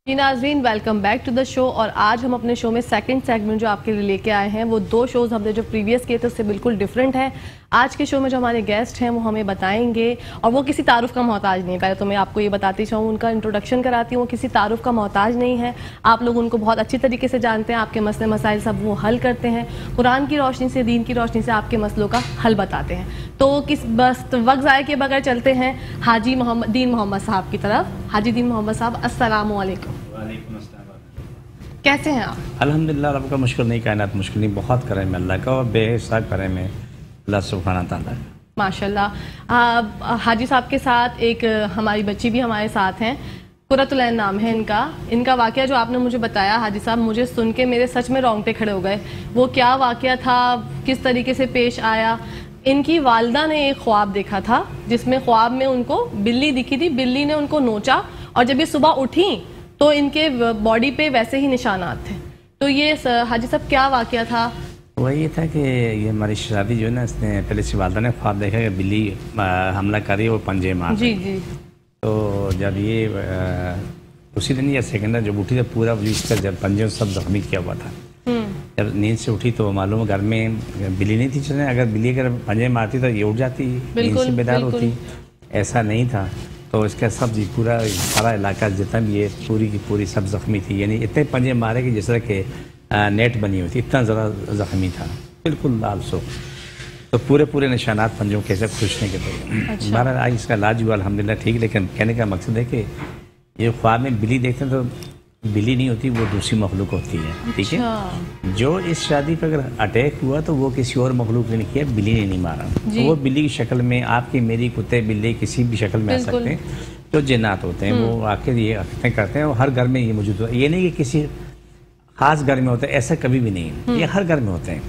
जी नाज़रीन, welcome back to the show. और आज हम अपने शो में सेकंड सेगमेंट जो आपके लिए लेके आए हैं, वो दो शोज़ हमने जो प्रीवियस किए थे उससे बिल्कुल डिफरेंट है। आज के शो में जो हमारे गेस्ट हैं वो हमें बताएंगे, और वो किसी तारुफ का मोहताज नहीं है। पहले तो मैं आपको ये बताती चाहूँ, उनका इंट्रोडक्शन कराती हूँ, वो किसी तारुफ का मोहताज नहीं है। आप लोग उनको बहुत अच्छी तरीके से जानते हैं, आपके मसले मसाइल सब वो हल करते हैं, कुरान की रोशनी से, दीन की रोशनी से आपके मसलों का हल बताते हैं। तो वक्त ज़ाया के बगैर चलते हैं हाजी दीन मोहम्मद साहब की तरफ। हाजी दीन मोहम्मद साहब, अस्सलामु अलैकुम। कैसे हैं आप? अल्हम्दुलिल्लाह, रब का मुश्किल नहीं, कायनात मुश्किल नहीं, बहुत करम है अल्लाह का, और बेहिसाब करम है अल्लाह सुब्हाना तआला। माशाल्लाह। हाजी साहब के साथ एक हमारी बच्ची भी हमारे साथ हैं, कुरतुलैन नाम है इनका वाक़या जो आपने मुझे बताया हाजी साहब, मुझे सुन के मेरे सच में रोंगटे खड़े हो गए। वो क्या वाक़या था, किस तरीके से पेश आया? इनकी वालदा ने एक ख्वाब देखा था जिसमें ख्वाब में उनको बिल्ली दिखी थी, बिल्ली ने उनको नोचा, और जब ये सुबह उठी तो इनके बॉडी पे वैसे ही निशानात थे। तो ये हाजी साहब क्या वाक़या था? वही ये था कि ये हमारी शादी जो है ना, इसने पहले से वालदा ने ख्वाब देखा कि बिल्ली हमला कर रही है, वो पंजे मार जी जी। तो जब ये उसी दिन या सेकंड जब उठी तो पूरा इसका जब पंजे सब जख्मी किया हुआ था। जब नींद से उठी तो मालूम घर में बिल्ली नहीं थी चलने, अगर बिल्ली अगर पंजे मारती तो ये उठ जाती, नींद से बेदार होती। ऐसा नहीं था, तो इसका सब पूरा सारा इलाका जितना भी ये पूरी की पूरी सब जख्मी थी, यानी इतने पंजे मारे कि जिस तरह के नेट बनी हुई थी, इतना ज़्यादा जख्मी था, बिल्कुल लाल सो। तो पूरे निशानात पंजों के ऐसे खुशने के थे। हमारा आज इसका इलाज हुआ अल्हम्दुलिल्लाह ठीक। लेकिन कहने का मकसद है कि ये ख्वाब में बिल्ली देखते हैं तो बिल्ली नहीं होती, वो दूसरी मखलूक होती है। ठीक है, जो इस शादी पर अगर अटैक हुआ तो वो किसी और मखलूक ने किया, बिल्ली ने नहीं मारा। तो वो बिल्ली की शक्ल में, आपकी मेरी, कुत्ते बिल्ली किसी भी शक्ल में आ सकते हैं, जो जिन्नात होते हैं वो आखिर ये हरकतें करते हैं, और हर घर में ये मौजूद होता है। ये नहीं कि किसी खास घर में होता है, ऐसा कभी भी नहीं है, ये हर घर में होते हैं।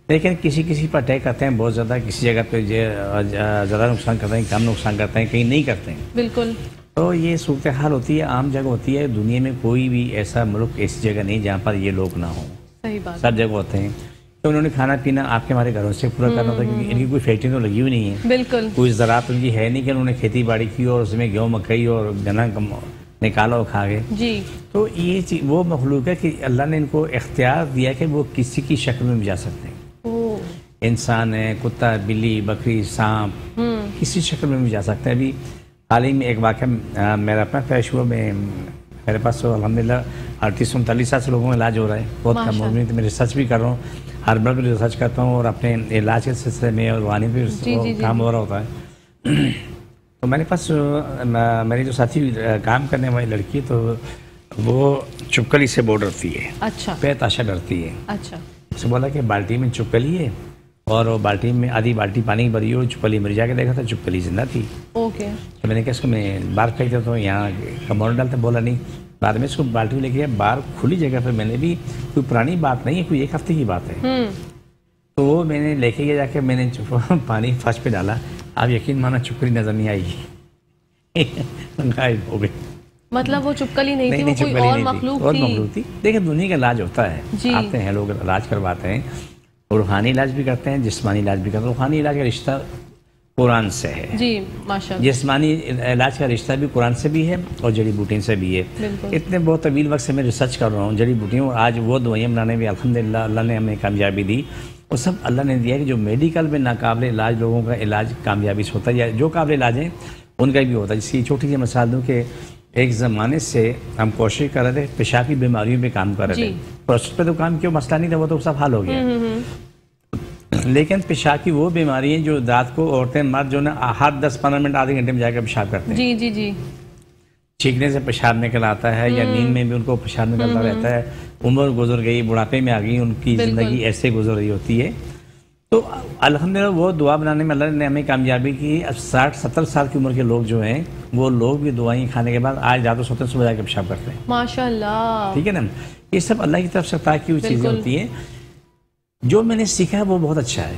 लेकिन किसी पर अटैक करते हैं बहुत ज़्यादा, किसी जगह पे ज़्यादा नुकसान करते हैं, कम नुकसान करते हैं, कहीं नहीं करते हैं। बिल्कुल। तो ये सूरत हाल होती है, आम जगह होती है। दुनिया में कोई भी ऐसा मुल्क, ऐसी जगह नहीं जहाँ पर ये लोग ना हो। सही बात। सब जगह होते हैं। तो उन्होंने खाना पीना आपके हमारे घरों से पूरा करना होता है, क्योंकि इनकी कोई फैक्ट्री तो लगी हुई नहीं है। बिल्कुल। कोई ज़राअत उनकी है नहीं कि उन्होंने खेती बाड़ी की और उसमें गेहूँ मकई और गन्ना निकाला और खा गए जी। तो ये चीज़ वो मखलूक है कि अल्लाह ने इनको इख्तियार दिया कि वो किसी की शक्ल में भी जा सकते हैं। इंसान है, कुत्ता, बिल्ली, बकरी, सांप, किसी शक्ल में भी जा सकते हैं। अभी हाल ही में एक वाक़या मेरा अपना पेश हुआ। मेरे पास तो अल्हम्दुलिल्लाह 38-39 साल से लोगों का इलाज हो रहा है, बहुत कम उम्र में। तो मैं रिसर्च भी कर रहा हूँ, हर्बल भी रिसर्च करता हूँ, और अपने इलाज के सिलसिले में और रूहानी भी काम हो रहा होता है। तो मेरे पास मेरी जो साथी काम करने वाली लड़की, तो वो चुपकली से बहुत डरती है। अच्छा। बेताशा डरती है। अच्छा। उसने बोला कि बाल्टी में चुपकली है, और वो बाल्टी में आधी बाल्टी पानी भरी हो, चुपकली मर जाके देखा था, चुपकली जिंदा थी। ओके। तो मैंने कहा इसको मैं बाहर फेंक देता हूँ, यहाँ कमोड डालता। बोला नहीं। बाद में इसको बाल्टी में लेके गया बाहर खुली जगह पर। मैंने भी, कोई पुरानी बात नहीं है, कोई 1 हफ्ते की बात है। तो वो मैंने लेके गया, जाके मैंने पानी फर्श पे डाला। आप यकीन माना चुपकली नजर नहीं आई, गायब हो गई। मतलब वो चुपकली नहीं थी, वो कोई और मखलूक थी। देखिए, दुनिया का इलाज होता है, आते हैं लोग इलाज करवाते हैं, रूहानी इलाज भी करते हैं, जिस्मानी इलाज भी करते हैं। रूहानी इलाज का रिश्ता कुरान से है जी, माशाअल्लाह। जिस्मानी इलाज का रिश्ता भी कुरान से भी है और जड़ी बूटियों से भी है। इतने बहुत तवील वक्त से मैं रिसर्च कर रहा हूँ जड़ी बूटियों, और आज वो दवाइयाँ बनाने में अल्हम्दुलिल्लाह अल्लाह ने हमें कामयाबी दी। और सब अल्लाह ने दिया कि जो मेडिकल में नाकाबिल इलाज लोगों का इलाज कामयाबी से होता है, या जो काबिल इलाज हैं उनका भी होता है। जिसकी छोटी सी मिसाल दूँ कि एक ज़माने से हम कोशिश कर रहे थे, पेशाब की बीमारियों पे काम कर रहे थे। प्रोस्टेट पे तो काम क्यों, मसला नहीं था, वो तो सब हल हो गया। लेकिन पेशाब की वो बीमारी है जो रात को औरतें, मर्द जो ना हर 10-15 मिनट, आधे घंटे में जाकर पेशाब करते हैं। जी जी जी। छींकने से पेशाब निकल आता है, या नींद में भी उनको पेशाब निकलता रहता है। उम्र गुजर गई, बुढ़ापे में आ गई, उनकी ज़िंदगी ऐसे गुजर रही होती है। तो अल्हम्दुलिल्लाह वो दुआ बनाने में अल्लाह ने हमें कामयाबी की। अब 60-70 साल की उम्र के लोग जो हैं, वो लोग भी दवाई खाने के बाद आज रात को सोते सुबह जाकर पेशाब करते हैं। माशाअल्लाह। ठीक है ना, ये सब अल्लाह की तरफ से अता की हुई चीज़ें होती हैं। जो मैंने सीखा है वो बहुत अच्छा है,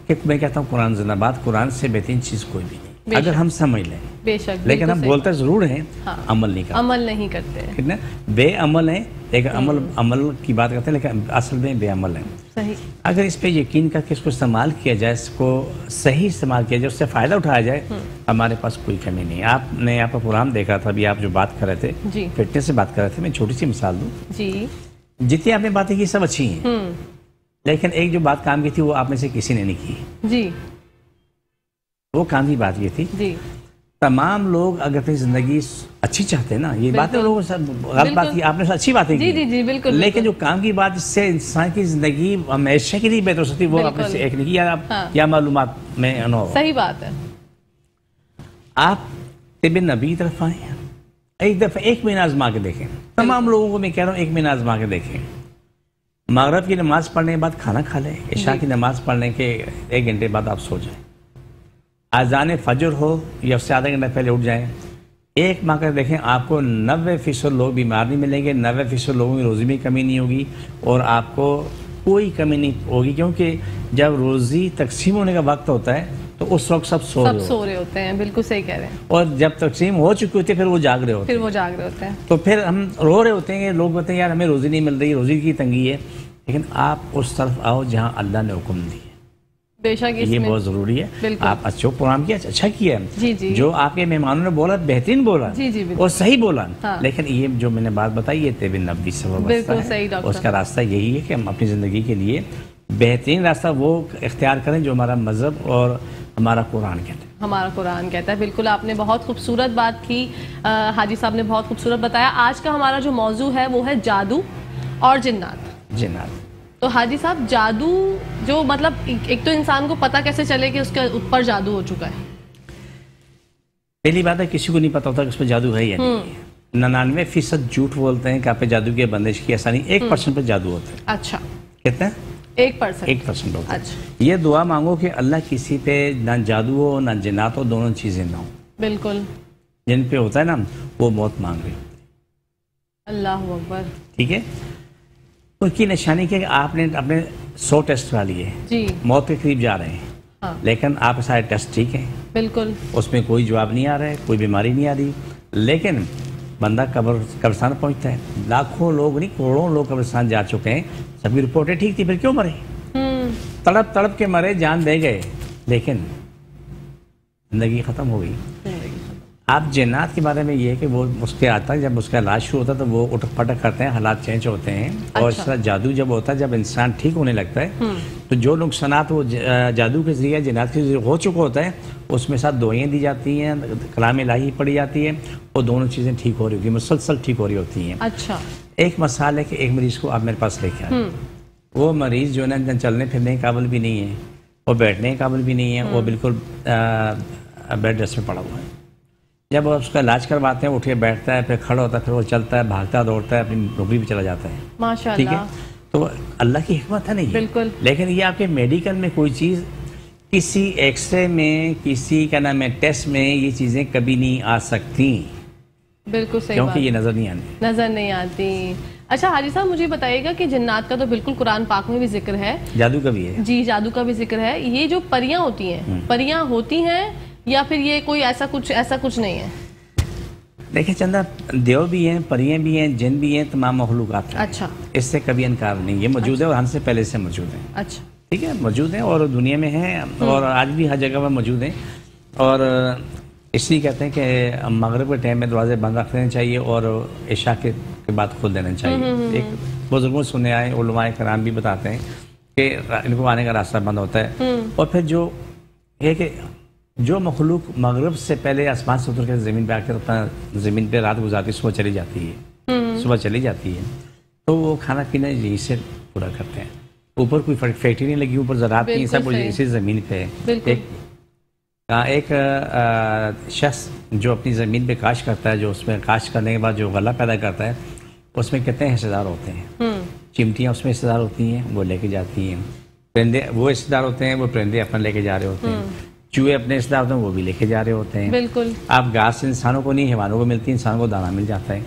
कि मैं कहता हूँ कुरान जिंदाबाद, कुरान से बेहतरीन चीज़ कोई भी नहीं। अगर हम समझ लें। बेशक, लेकिन हम बोलते जरूर हैं, हाँ, अमल नहीं करते, अमल नहीं करते हैं। कितने बेअमल हैं, लेकिन अमल की बात करते हैं, लेकिन असल में बेअमल हैं। सही। अगर इस पे यकीन करके इसको इस्तेमाल किया जाए, इसको सही इस्तेमाल किया जाए, उससे फ़ायदा उठाया जाए, हमारे पास कोई कमी नहीं है। आपने आपका प्रोग्राम देखा था, अभी आप जो बात कर रहे थे फिटनेस से बात कर रहे थे, मैं छोटी सी मिसाल दूँ जी। जितनी आपने बातें की सब अच्छी हैं, लेकिन एक जो बात काम की थी वो आप में से किसी ने नहीं की जी। वो काम की बात ये थी जी, तमाम लोग अगर अपनी जिंदगी अच्छी चाहते हैं ना, ये बातें लोगों से गलत बात की, आपने अच्छी बातें की जी, बिल्कुल, लेकिन जो काम की बात जिससे इंसान की जिंदगी हमेशा के लिए बेहतर हो सकती है, वो आपने से एक नहीं किया। आप क्या मालूमात में अनुभव, सही बात है। आप तिब नबी की तरफ आए, एक दफा एक महीना आजमा के देखें। तमाम लोगों को मैं कह रहा हूँ एक महीना आजमा के देखें। मगरिब की नमाज पढ़ने के बाद खाना खा लें, इशा की नमाज पढ़ने के 1 घंटे बाद आप सो जाएं, आज़ान फजर हो या उससे आधा घंटा पहले उठ जाएं। एक माह कर देखें, आपको 90% लोग बीमार नहीं मिलेंगे, 90% लोगों की रोज़ी में कमी नहीं होगी और आपको कोई कमी नहीं होगी, क्योंकि जब रोज़ी तकसीम होने का वक्त होता है तो उस वक्त सब सो रहे होते हैं। बिल्कुल सही कह रहे हैं। और जब तकसीम हो चुकी होती है फिर वो जाग रहे होते हैं, तो फिर हम रो रहे होते हैं। लोग कहते हैं यार हमें रोज़ी नहीं मिल रही, रोज़ी की तंगी है, लेकिन आप उस तरफ आओ जहाँ अल्लाह ने हुक्म दी है। बेशक ये बहुत जरूरी है। आप अच्छा प्रोग्राम किया, अच्छा किया जी। जो आपके मेहमानों ने बोला बेहतरीन बोला जी, और सही बोला, हाँ। लेकिन ये जो मैंने बात बताई ये तिब नबी से है, उसका रास्ता यही है कि हम अपनी ज़िंदगी के लिए बेहतरीन रास्ता वो इख्तियार करें जो हमारा मज़हब और हमारा कुरान कहता है। हमारा कुरान कहता है। बिल्कुल, आपने बहुत खूबसूरत बात की, हाजी साहब ने बहुत खूबसूरत बताया। आज का हमारा जो मौजू है वो है जादू और जिन्नात। तो हाजी साहब, जादू जो मतलब एक तो इंसान को पता कैसे चले कि उसके ऊपर जादू हो चुका है? पहली बात है किसी को नहीं पता होता कि उस पर जादू है या नहीं। 99% झूठ बोलते हैं कि आप पे जादू की बंदिश की, ऐसा नहीं। 1% पर जादू होता है। अच्छा, कितना? 1% होता है। अच्छा। ये दुआ मांगो कि अल्लाह किसी पे ना जादू हो ना जिन्नात हो, दोनों चीजें ना हो। बिल्कुल। जिन पे होता है ना वो मौत मांग रहे। अल्लाह अकबर। ठीक है, उनकी निशानी क्या कि आपने अपने 100 टेस्ट करा लिए जी, मौत के करीब जा रहे हैं, हाँ। लेकिन आपके सारे टेस्ट ठीक हैं, बिल्कुल, उसमें कोई जवाब नहीं आ रहा है, कोई बीमारी नहीं आ रही, लेकिन बंदा कब्रिस्तान पहुंचता है। लाखों लोग नहीं करोड़ों लोग कब्रिस्तान जा चुके हैं, सभी रिपोर्टें ठीक थी, फिर क्यों मरे? तड़प तड़प के मरे, जान दे गए, लेकिन जिंदगी खत्म हो गई। आप जिन्नात के बारे में ये है कि वो उसके आता है, जब उसका इलाज शुरू होता है तो वो उठक पटक करते हैं, हालात चेंज होते हैं। अच्छा। और इस तरह जादू जब होता है, जब इंसान ठीक होने लगता है तो जो नुकसानात वो जादू के जरिए जिन्नात के जरिए हो चुका होता है, उसमें साथ दवाइयाँ दी जाती हैं, कलाम इलाही पड़ी जाती है, और दोनों चीज़ें ठीक हो रही होती हैं, मुसलसल ठीक हो रही होती हैं। अच्छा। एक मसाल है कि एक मरीज़ को आप मेरे पास लेके आए, वो मरीज़ जो है ना चलने फिरने के काबिल भी नहीं है, वो बैठने के काबिल भी नहीं है, वो बिल्कुल बेड रेस्ट में पड़ा हुआ है। जब उसका इलाज करवाते हैं, उठ के बैठता है, फिर खड़ा होता है, फिर वो चलता है, भागता दौड़ता है, अपनी नौकरी पे चला जाता है। माशाअल्लाह। ठीक है, तो अल्लाह की हिकमत है नहीं, बिल्कुल। लेकिन ये आपके मेडिकल में कोई चीज़, किसी एक्सरे में, किसी का नाम है टेस्ट में, ये चीज़ें कभी नहीं आ सकती। बिल्कुल सही, क्योंकि ये नजर नहीं आती। अच्छा हाजी साहब, मुझे बताइएगा कि जिन्नात का तो बिल्कुल कुरान पाक में भी जिक्र है, जादू का भी है जी, जादू का भी जिक्र है। ये जो परियां होती हैं, परियां होती हैं या फिर ये कोई ऐसा कुछ नहीं है? देखिए चंदा, देव भी हैं, परियां भी हैं, जिन भी हैं, तमाम मखलूक़ात हैं। अच्छा। इससे कभी इनकार नहीं, ये मौजूद है और हमसे पहले से मौजूद है। अच्छा, ठीक है, मौजूद है और दुनिया में है और आज भी हर जगह पर मौजूद है। और इसलिए कहते हैं कि मगरिब के टाइम में दरवाजे बंद रख देने चाहिए और इशा के बाद खोल देना चाहिए। एक बुजुर्गों सुनने आए, उलमाए कराम भी बताते हैं कि इनको आने का रास्ता बंद होता है। और फिर जो है कि जो मखलूक मगरिब से पहले आसमान से उतर के ज़मीन पे आकर अपना ज़मीन पे रात गुजारती, सुबह चली जाती है, तो वो खाना पीना यही से पूरा करते हैं। ऊपर कोई फैक्ट्री नहीं लगी, ऊपर ज़रात नहीं, सब इसी ज़मीन पे है। एक शख्स जो अपनी ज़मीन पे काश करता है, जो उसमें काश करने के बाद जो गला पैदा करता है, उसमें कितने हिस्सेदार होते हैं। चिमटियाँ उसमें हिस्सेदार होती हैं, वो लेके जाती हैं। परिंदे वो हिस्सेदार होते हैं, वो परिंदे अपना लेके जा रहे होते हैं। चूहे अपने हिस्सेदार होते हैं, वो भी लेके जा रहे होते हैं। बिल्कुल। आप घास इंसानों को नहीं, हैवानों को मिलती है, इंसानों को दाना मिल जाता है।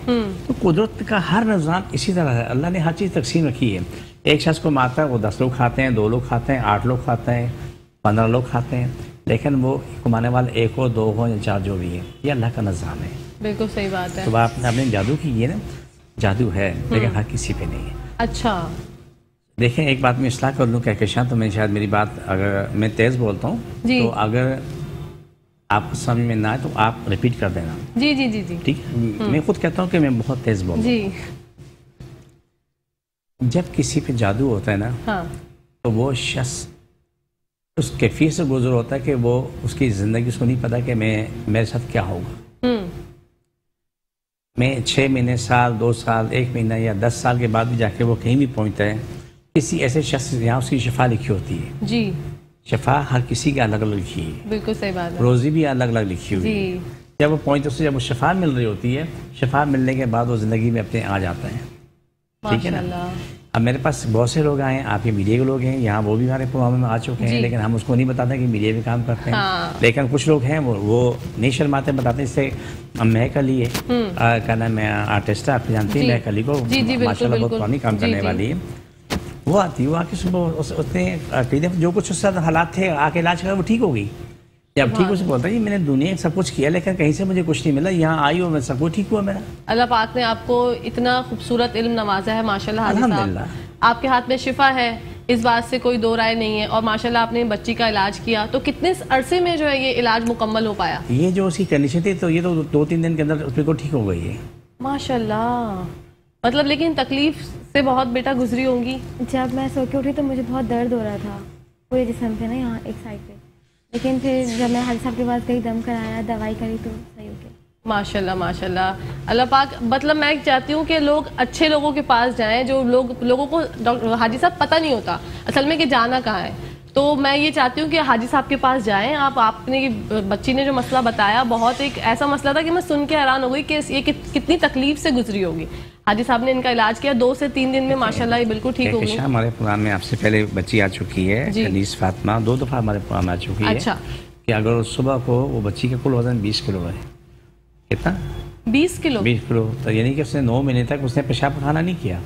तो कुदरत का हर निज़ाम इसी तरह है। अल्लाह ने हर चीज़ तकसीम रखी है। एक शख्स को मारता है, वो 10 लोग खाते हैं, 2 लोग खाते हैं, 8 लोग खाते हैं, 15 लोग खाते हैं, लेकिन वो कमाने वाले 1 हो 2 हो या 4 जो भी है, ये अल्लाह का निज़ाम है। बिल्कुल सही बात है। तो आपने जादू की ये ना, जादू है लेकिन हर किसी पे नहीं है। अच्छा देखें, एक बात मैं इस्लाह कर लूँ कहकशां, तो मैं शायद मेरी बात अगर मैं तेज़ बोलता हूँ तो अगर आपको समझ में ना आए तो आप रिपीट कर देना। जी जी जी जी ठीक है। मैं खुद कहता हूँ कि मैं बहुत तेज़ बोलता हूँ। जब किसी पे जादू होता है ना, हाँ, तो वो शख्स उस कैफियत से गुजर होता है कि वो उसकी ज़िंदगी उसको नहीं पता कि मेरे साथ क्या होगा। मैं 6 महीने, साल, 2 साल, 1 महीना या 10 साल के बाद भी जाके वो कहीं भी पहुंचता है, किसी ऐसे शख्स यहाँ उसकी शिफा लिखी होती है। जी, शिफा हर किसी की अलग अलग लिखी है। बिल्कुल सही बात है। रोज़ी भी अलग अलग लिखी हुई है। जब वो पहुंचते उससे जब वो शिफा मिल रही होती है, शिफा मिलने के बाद वो ज़िंदगी में अपने आ जाता है। ठीक है ना। अब मेरे पास बहुत से लोग आए हैं, आपके मीडिया के लोग हैं यहाँ, वो भी हमारे प्रोग्राम में आ चुके हैं, लेकिन हम उसको नहीं बताते कि मीडिया में काम करते हैं। हाँ। लेकिन कुछ लोग हैं वो नहीं शर्माते, बताते हैं। इससे महक अली है, क्या नाम है, आर्टिस्ट है, आप जानती हैं महक अली को, माशाल्लाह बहुत पुरानी काम करने वाली है। वो आती है, वो आके सुबह उसने जो कुछ उसके साथ हालात थे आके इलाज करा, वो ठीक हो गई। जब ठीक उसे बोलता है मैंने दुनिया सब कुछ किया लेकिन कहीं से मुझे कुछ नहीं मिला, यहाँ आई और मैं सब कुछ ठीक हुआ मेरा। अल्लाह पाक ने आपको इतना खूबसूरत इल्म नवाजा है माशाल्लाह। अल्हम्दुलिल्लाह, आपके हाथ में शिफा है, इस बात से कोई दो राय नहीं है। और माशाल्लाह आपने बच्ची का इलाज किया, तो कितने अरसे में जो है ये इलाज मुकम्मल हो पाया? ये जो उसकी कंडीशन थी तो ये तो 2-3 दिन के अंदर उसमें को ठीक हो गई है माशाल्लाह। मतलब लेकिन तकलीफ से बहुत बेटा गुजरी होंगी। जब मैं सो के उठी तो मुझे बहुत दर्द हो रहा था पूरे जिस्म पे ना, यहाँ एक साइड पे, लेकिन फिर जब मैं हाजी साहब के पास गई, दम कराया, दवाई करी तो सही हो गया। माशाल्लाह माशाल्लाह। अल्लाह पाक, मतलब मैं चाहती हूँ कि लोग अच्छे लोगों के पास जाएं, जो लोगों को डॉक्टर हाजी साहब पता नहीं होता असल में कि जाना कहाँ है। तो मैं ये चाहती हूँ कि हाजी साहब के पास जाएं। आपने बच्ची ने जो मसला बताया, बहुत एक ऐसा मसला था कि मैं सुन के हैरान हो गई कि ये कितनी तकलीफ से गुजरी होगी। हाजी साहब ने इनका इलाज किया, 2 से 3 दिन में माशाल्लाह ये बिल्कुल ठीक हो गई। हमारे प्रोग्राम में आपसे पहले बच्ची आ चुकी है, अनीस फातिमा, 2 दफ़ा हमारे प्रोग्राम में आ चुकी है। अच्छा, कि अगर सुबह को वो बच्ची का कुल वजन 20 किलो है। कितना? 20 किलो। 20 किलो, तो यानी कि उसने 9 महीने तक उसने पेशाब खाना नहीं किया,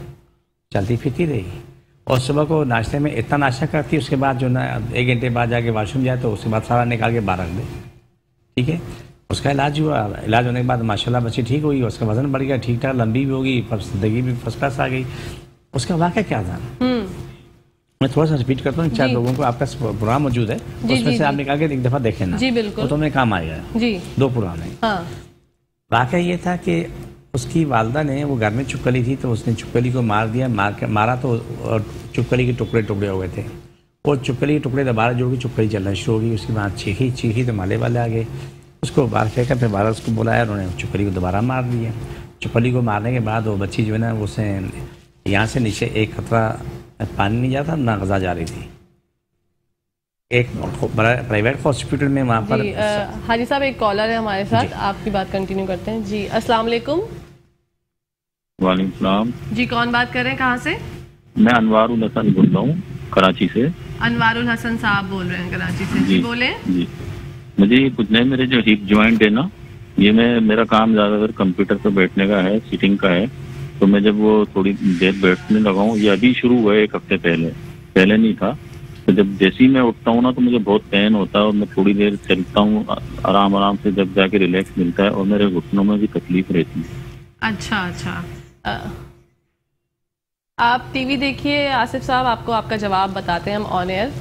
चलती फिरती रही। और सुबह को नाश्ते में इतना नाश्ता करती, उसके बाद जो ना 1 घंटे बाद जाके वॉशरूम जाए तो उसके बाद सारा निकाल के बाहर रख दे। ठीक है, उसका इलाज हुआ, इलाज होने के बाद माशाल्लाह बच्ची ठीक हुई, उसका वजन बढ़ गया, ठीक ठाक लंबी भी होगी, जिंदगी भी फर्स्ट क्लास आ गई। उसका वाक़या क्या था, मैं थोड़ा सा रिपीट करता हूँ, 4 लोगों को आपका प्रोग्राम मौजूद है, उसमें से आप निकाल के एक दफ़ा देखें ना। जी बिल्कुल, तो हमें काम आएगा। जी, 2 प्रोग्राम है। हाँ। वाक़या ये था कि उसकी वालदा ने, वो घर में चुपकली थी तो उसने चुपकली को मार दिया, मारा तो चुपकली के टुकड़े टुकड़े हो गए थे। और चुपकली के टुकड़े दोबारा जोड़ के चुपकली चलना शुरू हो गई। उसके बाद चीखी तो माले वाले आ गए, उसको बाहर फेंका, फिर बाहर उसको बुलाया, उन्होंने चुपकली को दोबारा मार दिया। चुपकली को मारने के बाद वो बच्ची जो है ना, उसे यहाँ से नीचे एक खतरा पानी नहीं जाता ना, गज़ा जा रही थी। एक प्राइवेट हॉस्पिटल में वहाँ पर। हाजी साहब एक कॉलर है हमारे साथ, आपकी बात कंटिन्यू करते हैं। जी अस्सलाम वालेकुम। वालेकुम सलाम। जी कौन बात कर रहे हैं, कहाँ से? मैं अनवारुल हसन बोल रहा हूँ, कराची से। अनवारुल हसन साहब बोल रहे हैं कराची से। जी बोले। जी मुझे ये पूछना है, मेरे जो हिप जॉइंट है ना, ये मेरा काम ज़्यादातर कंप्यूटर पर बैठने का है, सीटिंग का है। तो मैं जब वो थोड़ी देर बैठने लगा हूँ, ये अभी शुरू हुआ है 1 हफ्ते पहले नहीं था। तो जब जैसे ही मैं उठता हूँ ना तो मुझे बहुत पेन होता है और मैं थोड़ी देर चलता हूँ आराम से, जब जाके रिलैक्स मिलता है और मेरे घुटनों में भी तकलीफ रहती है। अच्छा, आप टीवी देखिए आसिफ साहब, आपको आपका जवाब बताते हैं हम ऑन एयर।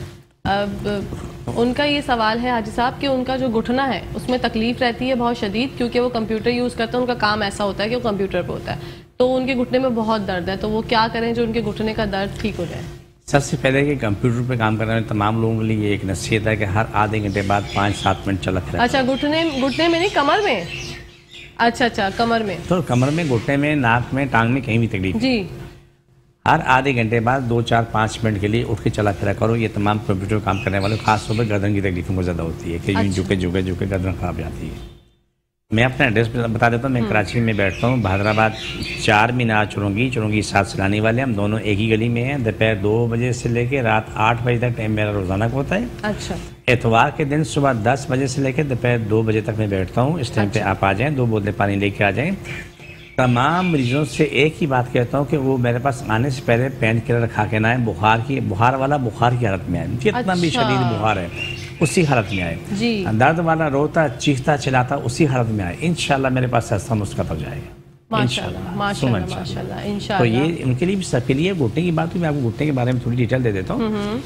अब उनका ये सवाल है हाजी साहब कि उनका जो घुटना है उसमें तकलीफ रहती है बहुत शदीद, क्योंकि वो कंप्यूटर यूज़ करते हैं, उनका काम ऐसा होता है कि वो कंप्यूटर पे होता है, तो उनके घुटने में बहुत दर्द है। तो वो क्या करें जो उनके घुटने का दर्द ठीक हो जाए? सबसे पहले कि कंप्यूटर पे काम करने वाले तमाम लोगों के लिए एक नसीहत है कि हर आधे घंटे बाद 5-7 मिनट चला फिरा। अच्छा, घुटने में नहीं, कमर में? अच्छा, कमर में। तो कमर में, घुटने में, नाक में, टांग में, कहीं भी तकलीफ जी, हर आधे घंटे बाद 2-4-5 मिनट के लिए उठ के चला फिरा करो। ये तमाम कंप्यूटर काम करने वाले, खासतौर पर गर्दन की तकलीफों को ज़्यादा होती है कि यूँ झुके गर्दन खराब जाती है। मैं अपना एड्रेस बता देता हूँ, मैं कराची में बैठता हूँ, हैदराबाद 4 मीनार चुरंगी साथ सलानी वाले, हम दोनों एक ही गली में हैं। दोपहर 2 बजे से लेकर रात 8 बजे तक टाइम मेरा रोज़ाना का होता है। अच्छा, एतवार के दिन सुबह 10 बजे से लेकर दोपहर 2 बजे तक मैं बैठता हूँ। इस टाइम पे आप आ जाएँ, 2 बोतलें पानी लेके आ जाएँ। तमाम मरीजों से एक ही बात कहता हूँ कि वो मेरे पास आने से पहले पेन किलर खा के ना आए, बुखार वाला बुखार की हालत में आए, जितना भी शदीद बुखार है उसी हालत में आए, दर्द वाला रोता चीखता चिल्लाता उसी हालत में आए। इंशाल्लाह मेरे पास सस्ता नुस्खा पड़ जाएगा इंशाल्लाह। तो ये उनके लिए भी, सबके लिए। घुटने की बात हुई, मैं आपको घुटने के बारे में थोड़ी डिटेल दे देता हूँ।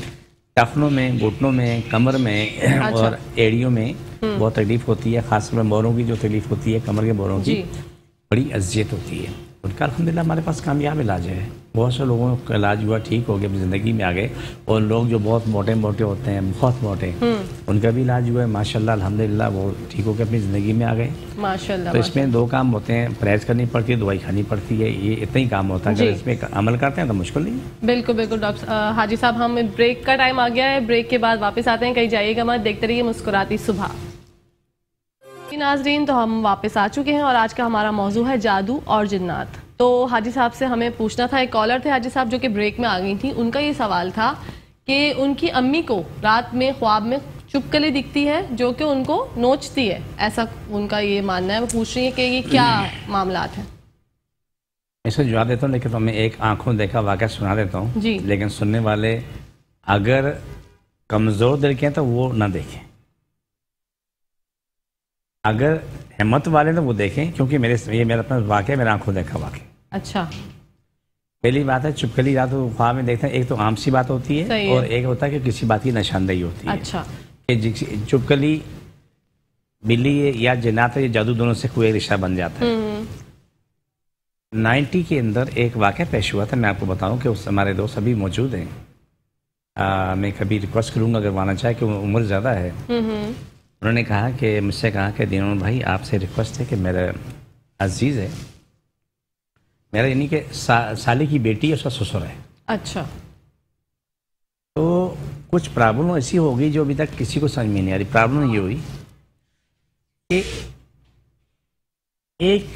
टखनों में, घुटनों में, कमर में और एड़ियों में बहुत तकलीफ होती है, खासकर मोरों की जो तकलीफ होती है, कमर के मोरों की बड़ी अजियत होती है। उनका अल्हम्दुलिल्लाह हमारे पास कामयाब इलाज है। बहुत से लोगों का इलाज हुआ, ठीक हो गया, ज़िंदगी में आ गए। और लोग जो बहुत मोटे मोटे होते हैं, बहुत मोटे, उनका भी इलाज हुआ है माशाल्लाह अल्हम्दुलिल्लाह, वो ठीक हो के अपनी ज़िंदगी में आ गए माशाल्लाह। तो इसमें दो काम होते हैं, परहेज़ करनी पड़ती है, दवाई खानी पड़ती है, ये इतना ही काम होता है। अगर इसमें अमल करते हैं तो मुश्किल नहीं है। बिल्कुल बिल्कुल डॉक्टर हाजी साहब, हम ब्रेक का टाइम आ गया है, ब्रेक के बाद वापस आते हैं, कहीं जाइएगा मत, देखते रहिए मुस्कुराती सुबह। नाज़रीन, तो हम वापस आ चुके हैं और आज का हमारा मौजू है जादू और जिन्नात। तो हाजी साहब से हमें पूछना था, एक कॉलर थे हाजी साहब जो कि ब्रेक में आ गई थी, उनका ये सवाल था कि उनकी अम्मी को रात में ख्वाब में चुपकली दिखती है जो कि उनको नोचती है, ऐसा उनका ये मानना है। वो पूछ रही है कि ये क्या मामलात हैं। इसका जवाब देता हूँ, लेकिन तो मैं एक आंखों देखा वाक़या सुना देता हूँ जी। लेकिन सुनने वाले अगर कमज़ोर दिल के हैं तो वो ना देखें, अगर हिम्मत वाले तो वो देखें, क्योंकि ये मेरा अपना वाक़या, मेरा आंखों देखा वाक़या। अच्छा, पहली बात है चुपकली रात को ख्वाब में देखते हैं, एक तो आम सी बात होती है और एक होता है कि किसी बात की निशानदेही होती है। अच्छा, कि चुपकली बिल्ली या जिन्नात या जादू दोनों से कोई रिश्ता बन जाता है। 90 के अंदर एक वाक़या पेश हुआ था, मैं आपको बताऊं कि उस हमारे दोस्त अभी मौजूद हैं। मैं कभी रिक्वेस्ट करूँगा अगर माना चाहे कि उम्र ज़्यादा है। उन्होंने कहा कि मुझसे कहा कि दीनों भाई आपसे रिक्वेस्ट है कि मेरा अजीज़ है, मेरा यानी कि साली की बेटी है, उसका ससुर है। अच्छा, तो कुछ प्रॉब्लम ऐसी हो गई जो अभी तक किसी को समझ में नहीं आ रही। प्रॉब्लम ये हुई कि एक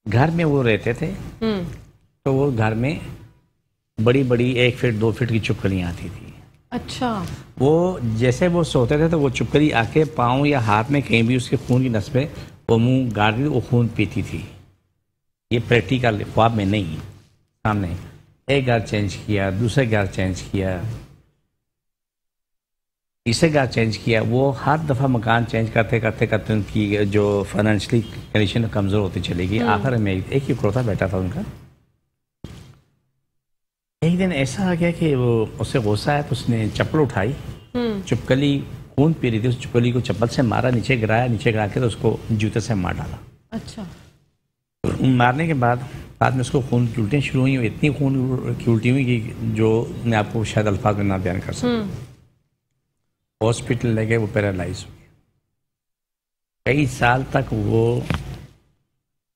घर में वो रहते थे, तो वो घर में बड़ी बड़ी 1 फीट 2 फीट की चुपकलियाँ आती थी। अच्छा, वो जैसे वो सोते थे तो वो चुपकली आके पाँव या हाथ में कहीं भी उसके खून की नस पे वो मुंह गाड़ दी, वो खून पीती थी। ये प्रैक्टिकल, ख्वाब में नहीं, सामने। एक घर चेंज किया, दूसरे घर चेंज किया, तीसरे घर चेंज किया। वो हर दफ़ा मकान चेंज करते करते करते उनकी जो फाइनेंशियली कंडीशन कमज़ोर होती चली गई। आखिर में एक ही इकलौता बेटा था उनका। एक दिन ऐसा आ गया कि वो उसे गुस्सा आया तो उसने चप्पल उठाई, चुपकली खून पी रही थी, उस चुपकली को चप्पल से मारा, नीचे गिराया, नीचे गिरा के तो उसको जूते से मार डाला। अच्छा, मारने के बाद में उसको खून की उल्टियाँ शुरू हुई, इतनी खून की उल्टी हुई कि जो मैं आपको शायद अल्फाज में ना बयान कर सकूं। हॉस्पिटल ले गए, वो पैरालाइज हो गया। कई साल तक वो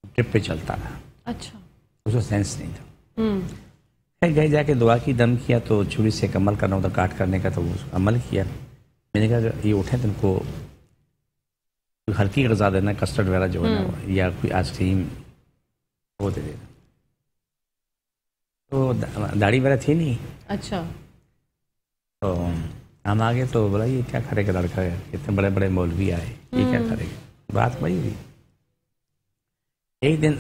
ट्रिप पे चलता रहा। अच्छा, उसको सेंस नहीं था। गए जाके दुआ की, दम किया तो छुरी से अमल करना होता, काट करने का, तो वो अमल किया। मैंने कहा ये उठे तो उनको हल्की गज़ा देना, कस्टर्ड वगैरह जो है ना, या कोई आइसक्रीम वो दे देना। तो दाढ़ी वगैरह थी नहीं। अच्छा, तो हम आ गए तो बोला ये क्या करेगा लड़का, इतने बड़े बड़े मौलवी आए, ये क्या करेगा। बात वही हुई। एक दिन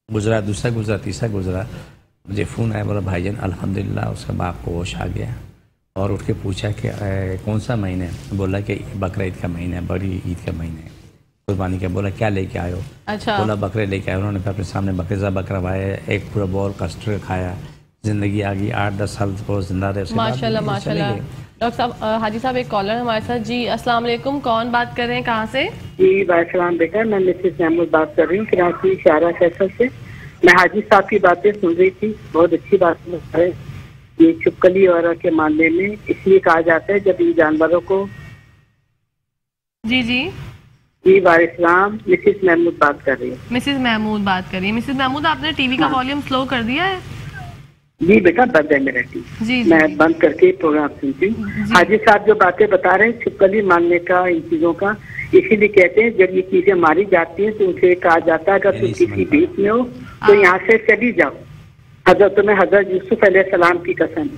गुजरा, दूसरा गुजरा, तीसरा गुजरा, मुझे फ़ोन आया, बोला भाईजान अल्हम्दुलिल्लाह उसका बाप को होश आ गया। और उठ के पूछा कि कौन सा महीना है। बोला कि बकरा ईद का महीना है, बड़ी ईद का महीना है, कुर्बानी का। बोला क्या लेके आए हो। अच्छा, बोला बकरे लेके आए। उन्होंने अपने सामने बकरे बकरा भाया, एक पूरा बॉल कस्टर्ड खाया, ज़िंदगी आ गई। 8-10 साल को जिंदा रहे। माशाल्लाह माशाल्लाह। डॉक्टर साहब, हाजी साहब एक कॉलर हमारे साथ जी। अस्सलाम वालेकुम, कौन बात कर रहे हैं, कहाँ से? जी वालेकुम बेटा, मैं मिसेस महमूद बात कर रही हूँ कराची शारा फैसल से। मैं हाजी साहब की बातें सुन रही थी, बहुत अच्छी बात है ये चुपकली और के मामले में। इसलिए कहा जाता है जब इन जानवरों को। जी जी जी वालेकुम, मिसेस महमूद बात कर रही है। मिसेस महमूद बात कर रही है। मिसेस महमूद, आपने टीवी का वॉल्यूम स्लो कर दिया है? जी बेटा बंद है मेरा टीवी, मैं बंद करके प्रोग्राम सुनती हूँ। हाजी साहब जो बातें बता रहे हैं चुपकली मानने का, इन चीजों का, इसीलिए कहते हैं जब ये चीजें मारी जाती हैं तो उनसे कहा जाता है अगर तुम किसी बीच में हो तो यहाँ से चली जाओ। अगर तुम्हें हजरत यूसुफ अलैहिस्सलाम की कसम,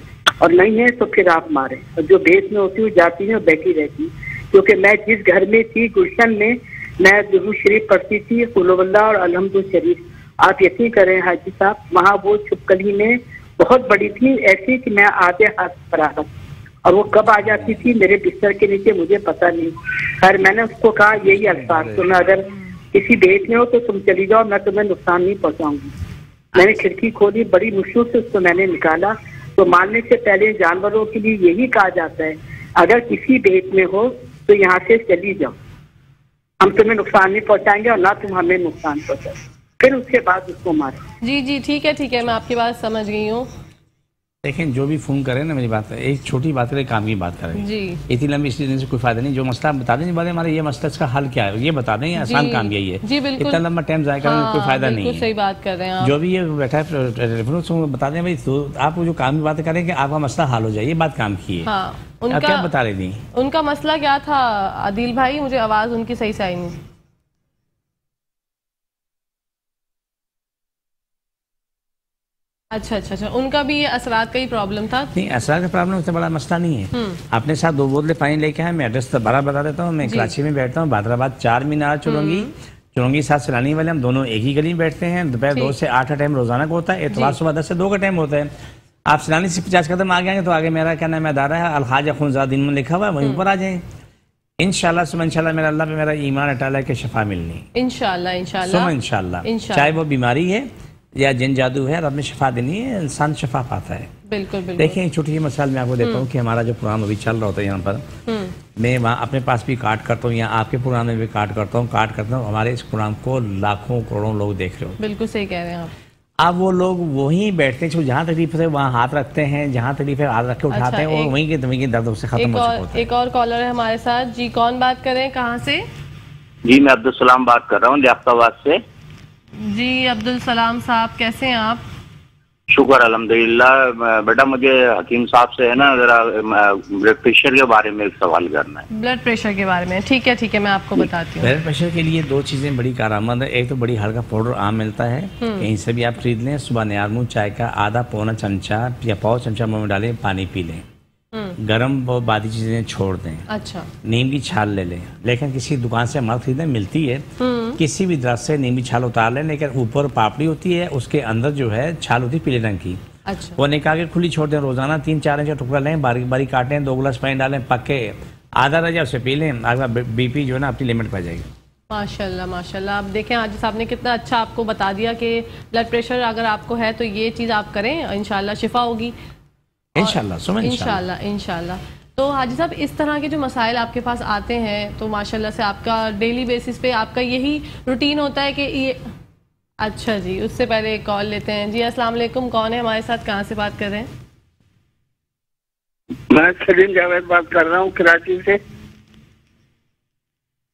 और नहीं है तो फिर आप मारे। और जो भेद में होती हुई जाती है बैठी रहती, क्योंकि मैं जिस घर में थी गुलशन में, मैं दुरूद शरीफ पढ़ती थी, कुल्हुवल्लाह और अलहम्दुल शरीफ। आप यकीन करें हाजी साहब, वहाँ वो छिपकली में बहुत बड़ी थी, ऐसी कि मैं आधे हाथ पर आ था, और वो कब आ जाती थी मेरे बिस्तर के नीचे मुझे पता नहीं। खैर मैंने उसको कहा यही अल्फाज, तुम्हें अगर किसी भेद में हो तो तुम चली जाओ, मैं तुम्हें नुकसान नहीं पहुंचाऊंगी। मैंने खिड़की खोली, बड़ी मुश्किल से उसको मैंने निकाला। तो मारने से पहले जानवरों के लिए यही कहा जाता है, अगर किसी भेद में हो तो यहाँ से चली जाओ, हम तुम्हें नुकसान नहीं पहुंचाएंगे और ना तुम हमें नुकसान पहुंचाओ। फिर उसके बाद उसको मारे। जी जी ठीक है, मैं आपकी बात समझ गई हूँ। देखें जो भी फोन करें ना, मेरी बात एक छोटी बात करें, काम की बात करें जी। इतनी लंबी स्टोरी से कोई फायदा नहीं। जो मसला आप बता दें, हमारे ये मसला, इसका हल क्या है ये बता दें, आसान काम यही है जी, बिल्कुल। इतना लंबा टाइम जाए करने में कोई फायदा नहीं है। सही बात कर रहे हैं आप। जो भी ये बैठा है टेलीफोन से बता दें भाई, तो आप जो काम की बात करें कि आपका मसला हल हो जाए, ये बात काम की है। आप क्या बता रही थी? उनका मसला क्या था आदिल भाई? मुझे आवाज उनकी सही से आई नहीं। अच्छा, उनका भी असरात का ही प्रॉब्लम था? नहीं, असरात का प्रॉब्लम उससे बड़ा मसला नहीं है। अपने साथ 2 बोतलें पानी लेके आए। मैं एड्रेस तो बड़ा बता देता हूँ। मैं कराची में बैठता हूँ, बादराबाद 4 मीनार चुरंगी साथ सैलानी वाले, हम दोनों एक ही गली में बैठते हैं। दोपहर 2 से 8 का टाइम रोजाना का होता है, इतवार सुबह 10 से 2 का टाइम होता है। आप सैलानी से 50 कदम आगे आएंगे तो आगे मेरा क्या नाम अदारा है, अलहाज अखुनजाद में लिखा हुआ है, वहीं ऊपर आ जाए। इंशाल्लाह सुबह इंशाल्लाह मेरा अल्लाह पे मेरा ईमान अटाला है कि शफा मिलनी इंशाल्लाह। चाहे वो बीमारी है या जिन जादू है, रब ने शफा देनी है, इंसान शफा पाता है। बिल्कुल। देखिए छोटी सी मिसाल मैं आपको देता हूँ कि हमारा जो प्रोग्राम अभी चल रहा होता है यहाँ पर, मैं वहाँ अपने पास भी काट करता हूँ, या आपके प्रोग्राम में भी काट करता हूँ। हमारे इस प्रोग्राम को लाखों करोड़ों लोग देख रहे हो। बिल्कुल सही कह रहे हैं आप। अब वो लोग वहीं बैठते हैं जहाँ तकलीफ है वहाँ हाथ रखते हैं, जहाँ तकलीफ है हाथ रख के उठाते हैं, और वहीं के दर्द से खत्म हो चुका होता है। एक और कॉलर है हमारे साथ जी, कौन बात कर रहे हैं, कहाँ से? जी मैं अब्दुल सलाम बात कर रहा हूँ लियाकताबाद से। जी अब्दुल सलाम साहब, कैसे हैं आप? शुक्र अल्हम्दुलिल्लाह। बेटा मुझे हकीम साहब से है ना जरा ब्लड प्रेशर के बारे में एक सवाल करना है। ब्लड प्रेशर के बारे में? ठीक है, मैं आपको बताती हूँ। ब्लड प्रेशर के लिए 2 चीज़ें बड़ी कारआमद है। एक तो बड़ी हल्का पाउडर आम मिलता है, कहीं से भी आप खरीद लें। सुबह नियार मुँह चाय का आधा पौना चमचा या पाव चमचा मुँह में डालें, पानी पी लें, गर्म और बादी चीजें छोड़ दें। अच्छा। नीम की छाल ले लें, लेकिन किसी दुकान से मत खरीदें, मिलती है। किसी भी दरख्त से नीम की छाल उतार लें, लेकिन ऊपर पापड़ी होती है, उसके अंदर जो है छाल होती है पीले रंग की। अच्छा। वो निकाल के खुली छोड़ दें। रोजाना 3-4 इंच का टुकड़ा लें, बारीक बारीक काटें, 2 गिलास पानी डालें, पक्के आधा रजा उसे पी लें, आपका बीपी जो है ना अपनी लिमिट पर जाएगी। माशाल्लाह। आप देखें आज साहब ने कितना अच्छा आपको बता दिया कि ब्लड प्रेशर अगर आपको है तो ये चीज़ आप करें, इंशाल्लाह शिफा होगी इंशाल्लाह। तो हाजी साहब इस तरह के जो मसाइल आपके पास आते हैं तो माशाल्लाह से आपका डेली बेसिस पे आपका यही रूटीन होता है कि ये? अच्छा जी, उससे पहले एक कॉल लेते हैं। जी अस्सलाम वालेकुम, कौन है हमारे साथ, कहाँ से बात कर रहे हैं? मैं सलीम जावेद बात कर रहा हूँ कराची से।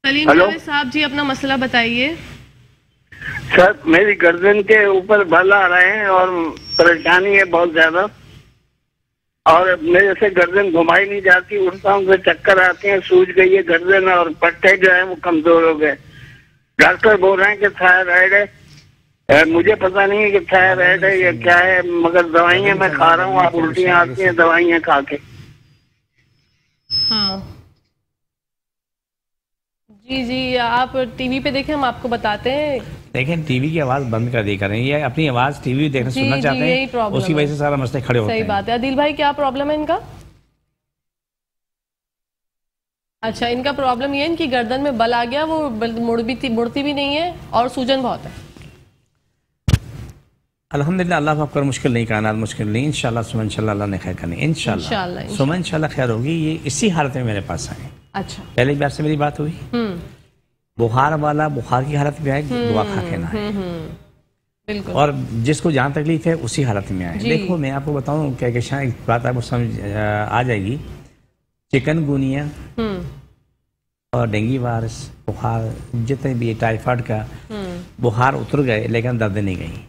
सलीम जावेद साहब जी अपना मसला बताइए। सर मेरी गर्दन के ऊपर बल आ रहे हैं और परेशानी है बहुत ज्यादा, और मेरे से गर्दन घुमाई नहीं जाती, उठता हूँ तो चक्कर आते हैं, सूज गई है गर्दन और पट्टे जो है वो कमजोर हो गए। डॉक्टर बोल रहे हैं कि थायराइड है, मुझे पता नहीं है कि थायराइड है या क्या है, मगर दवाइयाँ मैं खा रहा हूँ, आप उल्टियाँ आती हैं दवाइयाँ खा के। हाँ जी, आप टीवी पे देखें, हम आपको बताते हैं। देखें टीवी की आवाज बंद कर दी करें, ये अपनी आवाज टीवी देखना सुनना चाहते हैं, उसी वजह से सारा मसले खड़े होते हैं। सही बात है। आदिल भाई क्या प्रॉब्लम है इनका? अच्छा, इनका प्रॉब्लम ये है इनकी गर्दन में बल आ गया, वो मुड़ती भी नहीं है और सूजन बहुत है। अल्हम्दुलिल्लाह, अल्लाह आपका मुश्किल नहीं, कायनात मुश्किल नहीं। इंशाल्लाह सुबह इंशाल्लाह अल्लाह ने खैर करनी, इंशाल्लाह सुबह इंशाल्लाह खैर होगी। ये इसी हालत में मेरे पास आए। अच्छा। पहले भी आपसे मेरी बात हुई, बुखार वाला बुखार की हालत में आए, दुआ खा के ना आए, बिल्कुल। और जिसको जहाँ तकलीफ है उसी हालत में आए। देखो मैं आपको बताऊँ क्या कि शायद एक बात आपको समझ आ जाएगी। चिकनगुनिया और डेंगू वायरस बुखार जितने भी टाइफाइड का बुखार उतर गए, लेकिन दर्द नहीं गई,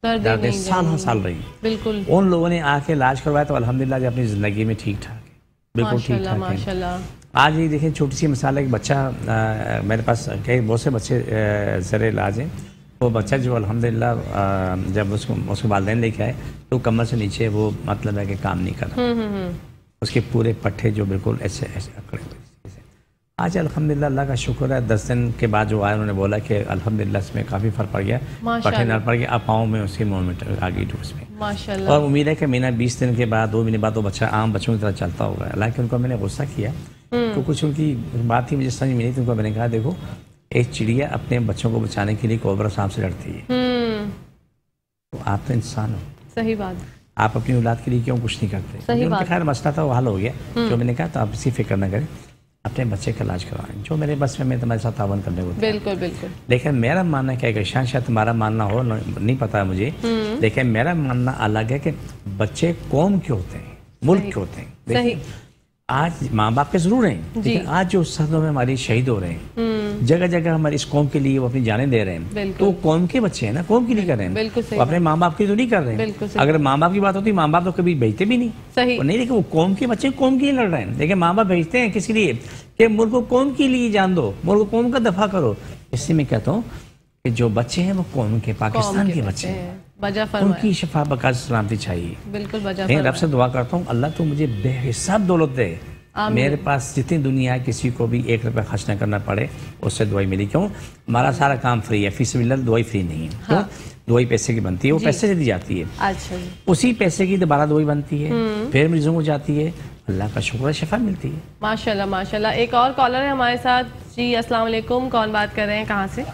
दर्द साल रही। बिल्कुल। उन लोगों ने आके इलाज करवाया तो अल्हम्दुलिल्लाह अपनी जिंदगी में ठीक ठाक है, बिल्कुल ठीक ठाक है। आज ये देखें छोटी सी मिसाल है, एक बच्चा मेरे पास कई बहुत से बच्चे ज़रे इलाज हैं। वो बच्चा जो अल्हम्दुलिल्लाह जब उसके वालिदैन लेके आए तो कमर से नीचे वो मतलब है कि काम नहीं कर रहा, उसके पूरे पट्टे जो बिल्कुल ऐसे ऐसे अकड़े हुए। आज अल्हम्दुलिल्लाह अल्लाह का शुक्र है 10 दिन के बाद जो आया उन्होंने बोला कि अल्हम्दुलिल्लाह इसमें काफ़ी फ़र्क पड़ गया, कठिन पड़ गया, अब पाँव में उसकी मूवमेंट आ गई उसमें माशाल्लाह। और उम्मीद है कि महीना 20 दिन के बाद 2 महीने बाद वो बच्चा आम बच्चों की तरह चलता होगा। हालांकि उनको मैंने गुस्सा किया तो कुछ उनकी बात ही मुझे समझ में नहीं थी। उनको मैंने कहा देखो एक चिड़िया अपने बच्चों को बचाने के लिए कोबरा सांप से लड़ती है, तो आप तो इंसान हो, सही बात, आप अपनी औलाद के लिए क्यों कुछ नहीं करते? सही बात। खैर मसला था वो हल हो गया। जो मैंने कहा तो आप इसी फिक्र न करें, अपने बच्चे का इलाज करवाएं, जो मेरे बस में मैं तुम्हारे साथ तावन करने को। बिल्कुल बिल्कुल। लेकिन मेरा मानना क्या है, शायद तुम्हारा मानना हो नहीं पता है मुझे, लेकिन मेरा मानना अलग है कि बच्चे कौम के होते हैं, मुल्क के होते हैं। आज माँ बाप के जरूर हैं, लेकिन आज जो सरहदों में हमारी शहीद हो रहे हैं, जगह जगह हमारी इस कौम के लिए वो अपनी जानें दे रहे हैं, तो कौम के बच्चे हैं ना, कौम के लिए कर रहे हैं, वो अपने माँ बाप की तो नहीं कर रहे हैं। अगर माँ बाप की बात होती माँ बाप तो कभी भेजते भी नहीं, सही नहीं, लेकिन वो कौम के बच्चे कौम के लिए लड़ रहे हैं। लेकिन माँ बाप भेजते हैं किस लिए कि मुल्क को कौम के लिए जान दो, मुल्क को कौम का दफा करो। इससे मैं कहता हूँ कि जो बच्चे हैं वो कौम के, पाकिस्तान के बच्चे हैं, उनकी शफा बका सलामती चाहिए। बिल्कुल मैं रब से दुआ करता हूँ अल्लाह तो मुझे बेहिसाब दौलत दे, मेरे पास जितनी दुनिया है किसी को भी 1 रुपया खर्च न करना पड़े, उससे दवाई मिली। क्यों? हमारा सारा काम फ्री है, फीसबिल्लाह दवाई फ्री नहीं है। हाँ। तो दवाई पैसे की बनती है, वो पैसे से दी जाती है। अच्छा। उसी पैसे की दोबारा दवाई बनती है, फिर मरीजों को जाती है, अल्लाह का शुक्र है शफा मिलती है। माशाल्लाह माशाल्लाह। एक और कॉलर है हमारे साथ जी। अस्सलाम वालेकुम, कौन बात कर रहे हैं, कहाँ से?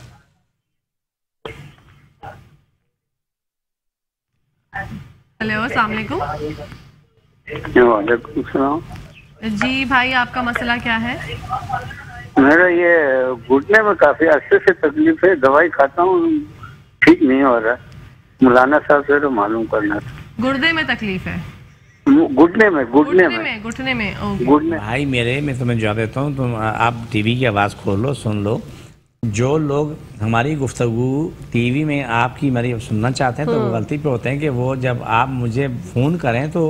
हेलो अस्सलाम वालेकुम। वालेकुम सलाम जी भाई, आपका मसला क्या है? मेरा ये घुटने में काफी अरसे से तकलीफ है, दवाई खाता हूँ ठीक नहीं हो रहा। मौलाना साहब से तो मालूम करना था। गुर्दे में तकलीफ है? घुटने में भाई मेरे, मैं तुम्हें जवाब देता हूँ, तुम आप टीवी की आवाज़ खोल लो, सुन लो। जो लोग हमारी गुफ्तगू टीवी में आपकी मेरी सुनना चाहते हैं तो वो गलती पे होते हैं कि वो जब आप मुझे फ़ोन करें तो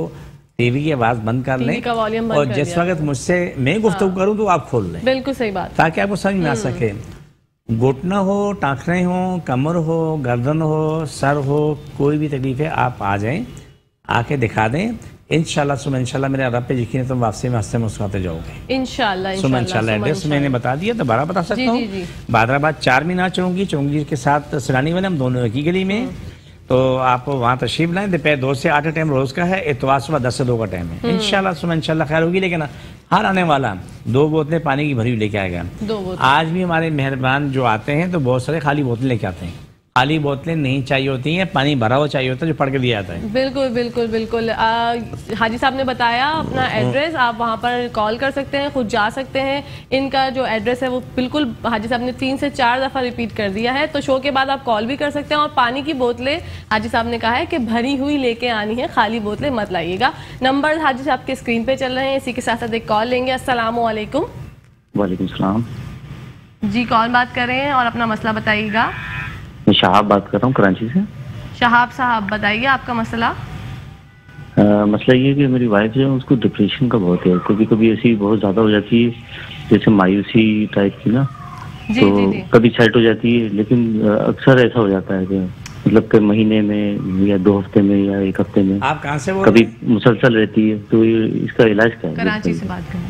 टीवी की आवाज़ बंद कर लें, और जिस वक्त मुझसे मैं गुफ्तगू करूं तो आप खोल लें। बिल्कुल सही बात, ताकि आपको समझ में आ सके। घुटना हो, टाखने हो, कमर हो, गर्दन हो, सर हो, कोई भी तकलीफ है आप आ जाएं, आके दिखा दें। इंशाल्लाह सुबह इंशाल्लाह मेरे रब पे यकीन है तुम वापसी में हंसते मुस्कुराते जाओगे इंशाल्लाह। सुबह इंशाल्लाह। एड्रेस मैंने बता दिया, दोबारा बता सकता हूँ। बादराबाद 4 मीनार चौंगी के साथ सरानी वाले हम दोनों एक ही गली में, तो आप वहाँ तशरीफ लाएं। दोपहर 2 से 8 टाइम रोज़ का है, इतवार सुबह 10 से 2 का टाइम है। इंशाल्लाह सुबह इंशाल्लाह खैर होगी। लेकिन हर आने वाला 2 बोतलें पानी की भरी हुई लेके आएगा। आज भी हमारे मेहरबान जो आते हैं तो बहुत सारे खाली बोतलें लेके आते हैं। खाली बोतलें नहीं चाहिए होती हैं, पानी भरा हुआ चाहिए होता है जो पढ़ के दिया जाता है। बिल्कुल बिल्कुल बिल्कुल। हाजी साहब ने बताया अपना एड्रेस, आप वहाँ पर कॉल कर सकते हैं, खुद जा सकते हैं। इनका जो एड्रेस है वो बिल्कुल हाजी साहब ने 3 से 4 दफ़ा रिपीट कर दिया है, तो शो के बाद आप कॉल भी कर सकते हैं। और पानी की बोतलें हाजी साहब ने कहा है कि भरी हुई लेके आनी है, खाली बोतलें मत लाइएगा। नंबर हाजी साहब के स्क्रीन पे चल रहे हैं, इसी के साथ साथ एक कॉल लेंगे। अस्सलाम वालेकुम। वालेकुम सलाम जी, कौन बात कर रहे हैं और अपना मसला बताइएगा? मैं शहाब बात कर रहा हूँ कराची से। शहाब साहब बताइए आपका मसला। मसला ये है कि मेरी वाइफ जो है उसको डिप्रेशन का बहुत है, कभी कभी ऐसी बहुत ज़्यादा हो जाती है, जैसे मायूसी टाइप की ना, तो कभी सेट हो जाती है, लेकिन अक्सर ऐसा हो जाता है कि मतलब कि महीने में या 2 हफ्ते में या 1 हफ्ते में। आप कहाँ से बोल? कभी मुसलसल रहती है, तो इसका इलाज क्या है? कराची से बात करें।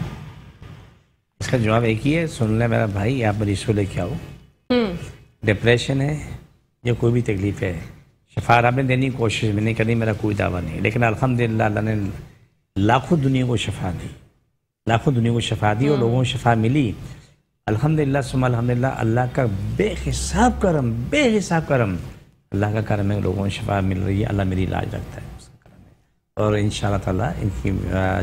इसका जवाब एक ही है, सुन ले मेरा भाई, आप मरीज को लेके आओ। डिप्रेशन है या कोई भी तकलीफ है, शफा रब ने देने की कोशिश मैंने करी, मेरा कोई दावा नहीं, लेकिन अल्हम्दुलिल्लाह अल्लाह ने लाखों दुनिया को शफा दी, लाखों दुनिया को शफा दी और लोगों को शफा मिली। अल्हम्दुलिल्लाह सुम्मा अल्हम्दुलिल्लाह, अल्लाह का बेहिसाब करम अल्लाह का करम है, लोगों को शफा मिल रही है। अल्लाह मेरी इलाज रखता है उसका करम है, और इंशाअल्लाह ताला इनकी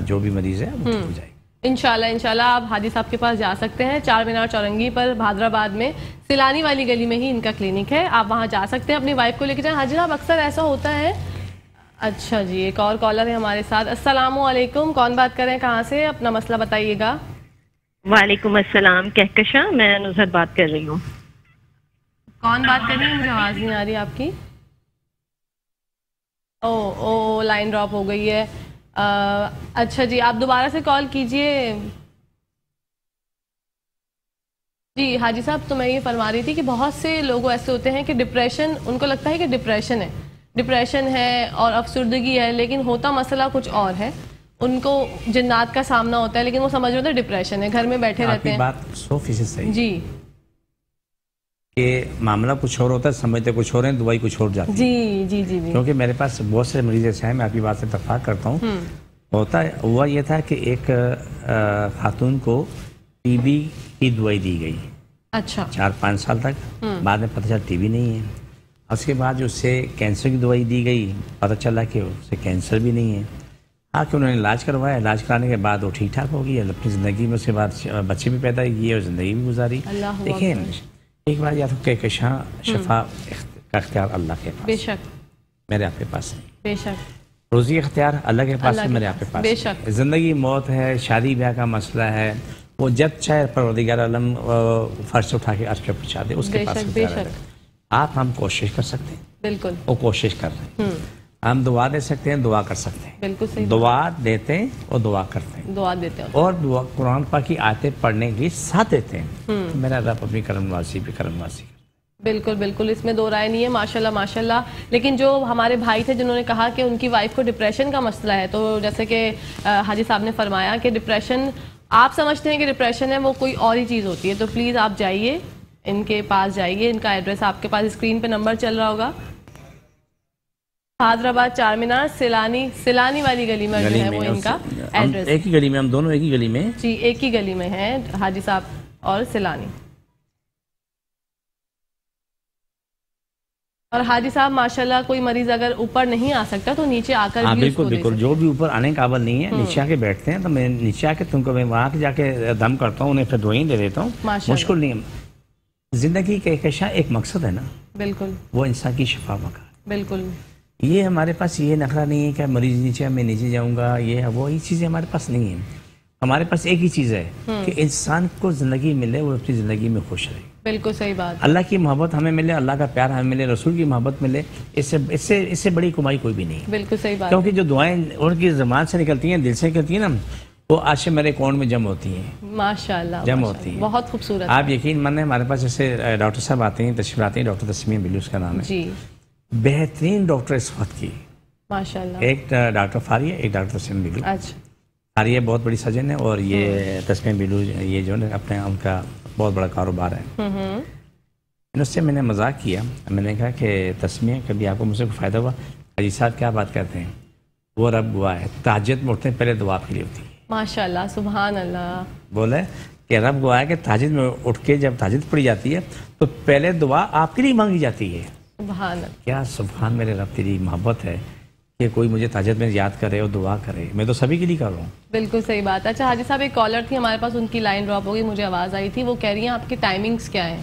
जो भी मरीज़ है वो ठीक हो जाएगी इंशाल्लाह। आप हाजी साहब के पास जा सकते हैं, 4 मीनार चौरंगी पर भादराबाद में सिलानी वाली गली में ही इनका क्लिनिक है, आप वहाँ जा सकते हैं, अपनी वाइफ को लेकर जाएं। हाजी साहब अक्सर ऐसा होता है। अच्छा जी, एक और कॉलर है हमारे साथ। अस्सलाम वालेकुम, कौन बात कर रहे हैं, कहाँ से, अपना मसला बताइएगा? वालेकुम अस्सलाम, कहकशा, मैं नुसरत बात कर रही हूँ। कौन बात कर रही है? मुझे आवाज़ नहीं आ रही आपकी। ओ लाइन ड्रॉप हो गई है। अच्छा जी, आप दोबारा से कॉल कीजिए। जी हाजी साहब, तो मैं ये फरमा रही थी कि बहुत से लोग ऐसे होते हैं कि डिप्रेशन, उनको लगता है कि डिप्रेशन है और अफसुर्दगी है, लेकिन होता मसला कुछ और है। उनको जिन्नात का सामना होता है, लेकिन वो समझ रहे होते हैं डिप्रेशन है, घर में बैठे रहते हैं। बात 100% सही जी, कि मामला कुछ और होता है, समझते कुछ और है, दवाई कुछ और जाती है। जी जी जी, क्योंकि मेरे पास बहुत से मरीज ऐसे हैं, मैं आपकी बात से इत्तेफाक करता हूँ। हुआ ये था कि एक खातून को टीबी की दवाई दी गई। अच्छा। 4-5 साल तक, बाद में पता चला टीबी नहीं है। उसके बाद उससे कैंसर की दवाई दी गई, पता चला कि उससे कैंसर भी नहीं है। हाँ कि उन्होंने इलाज करवाया, इलाज कराने के बाद वो ठीक ठाक हो गई अपनी ज़िंदगी में। उसके बाद बच्चे भी पैदा किए और ज़िंदगी भी गुजारी। देखिए एक बार या तो कहकशां शफा का इख्तियार अल्लाह के पास, बेशक, मेरे आपके पास नहीं। बेशक रोज़ी इख्तियार अल्लाह के पास है, मेरे आपके पास। बेशक ज़िंदगी मौत है, शादी ब्याह का मसला है, वो जब चाहे परवरदिगार आलम फर्श उठा के अर्श पे पहुंचा दे, उसके पास। बेशक आप हम कोशिश कर सकते हैं, बिल्कुल वो कोशिश कर रहे हैं। हम दुआ दे सकते हैं, दुआ कर सकते हैं, बिल्कुल सही। दुआ देते हैं और दुआ करते हैं, दुआ देते हैं और दुआ कुरान पाक की आयतें पढ़ने के साथ देते हैं। तो मेरा रब अपनी करम नवाज़ी पे करम नवाज़ी। बिल्कुल बिल्कुल, इसमें दो राय नहीं है। माशाल्लाह माशाल्लाह। लेकिन जो हमारे भाई थे जिन्होंने कहा कि उनकी वाइफ को डिप्रेशन का मसला है, तो जैसे कि हाजी साहब ने फरमाया कि डिप्रेशन आप समझते हैं कि डिप्रेशन है, वो कोई और ही चीज़ होती है। तो प्लीज़ आप जाइए, इनके पास जाइए। इनका एड्रेस आपके पास स्क्रीन पे नंबर चल रहा होगा। हैदराबाद चार मीनार सिलानी वाली गली में जो है वो इनका एड्रेस। एक ही गली में, हम दोनों एक ही गली में जी, एक ही गली में है हाजी साहब और सिलानी। और हाजी साहब माशाल्लाह कोई मरीज अगर ऊपर नहीं आ सकता तो नीचे आकर भी बिल्कुल बिल्कुल, जो भी ऊपर आने काबिल नहीं है नीचे आके बैठते हैं। तो मैं नीचे आके तुमको मैं वहाँ जाके दम करता हूँ, उन्हें फिर दवाई दे देता हूँ। मुश्किल नहीं है। जिंदगी का एक मकसद है ना, बिल्कुल, वो इंसान की शफा मका। बिल्कुल, ये हमारे पास ये नखरा नहीं है कि मरीज नीचे मैं नीचे जाऊँगा, ये वो ये चीज़ें हमारे पास नहीं है। हमारे पास एक ही चीज़ है कि इंसान को ज़िंदगी मिले, वो अपनी ज़िंदगी में खुश रहे। बिल्कुल सही बात। अल्लाह की मोहब्बत हमें मिले, अल्लाह का प्यार हमें मिले, रसूल की मोहब्बत मिले, इससे बड़ी कमाई कोई भी नहीं। बिल्कुल सही बात। क्योंकि जो दुआएं उनकी ज़बान से निकलती हैं, दिल से निकलती हैं ना, वो आज मेरे अकाउंट में जम होती हैं। माशाल्लाह जम होती है, बहुत खूबसूरत। आप यकीन माने हमारे पास जैसे डॉक्टर साहब आते हैं, तशरीफ लाते हैं, डॉक्टर तस्मीम बिलू उसका नाम है जी, बेहतरीन डॉक्टर इस वक्त की माशाल्लाह। एक डॉक्टर फारिया, एक डॉक्टर तस्मीम बिलू। अच्छा, फारिया बहुत बड़ी सर्जन है और ये तस्मीम बिलू ये जो है अपने उनका बहुत बड़ा कारोबार है। उससे मैंने मजाक किया, मैंने कहा कि तस्मीम कभी आपको मुझसे कोई फ़ायदा हुआ? अजी साहब क्या बात करते हैं, वो रब गुआ है, ताजद में उठते हैं पहले दुआ आपके लिए होती है। माशाल्लाह, सुभान अल्लाह। बोले कि रब गुआ है कि ताजद में उठ के जब ताजद पड़ी जाती है तो पहले दुआ आपके लिए मांगी जाती है। सुभान अल्लाह, क्या सुभान मेरे रब तेरी मोहब्बत है कि कोई मुझे ताजद में याद करे और दुआ करे। मैं तो सभी के लिए कर रहा हूँ। बिल्कुल सही बात। अच्छा हाजी साहब, एक कॉलर थी हमारे पास, उनकी लाइन ड्रॉप हो गई, मुझे आवाज़ आई थी, वो कह रही हैं आपकी टाइमिंग्स क्या है?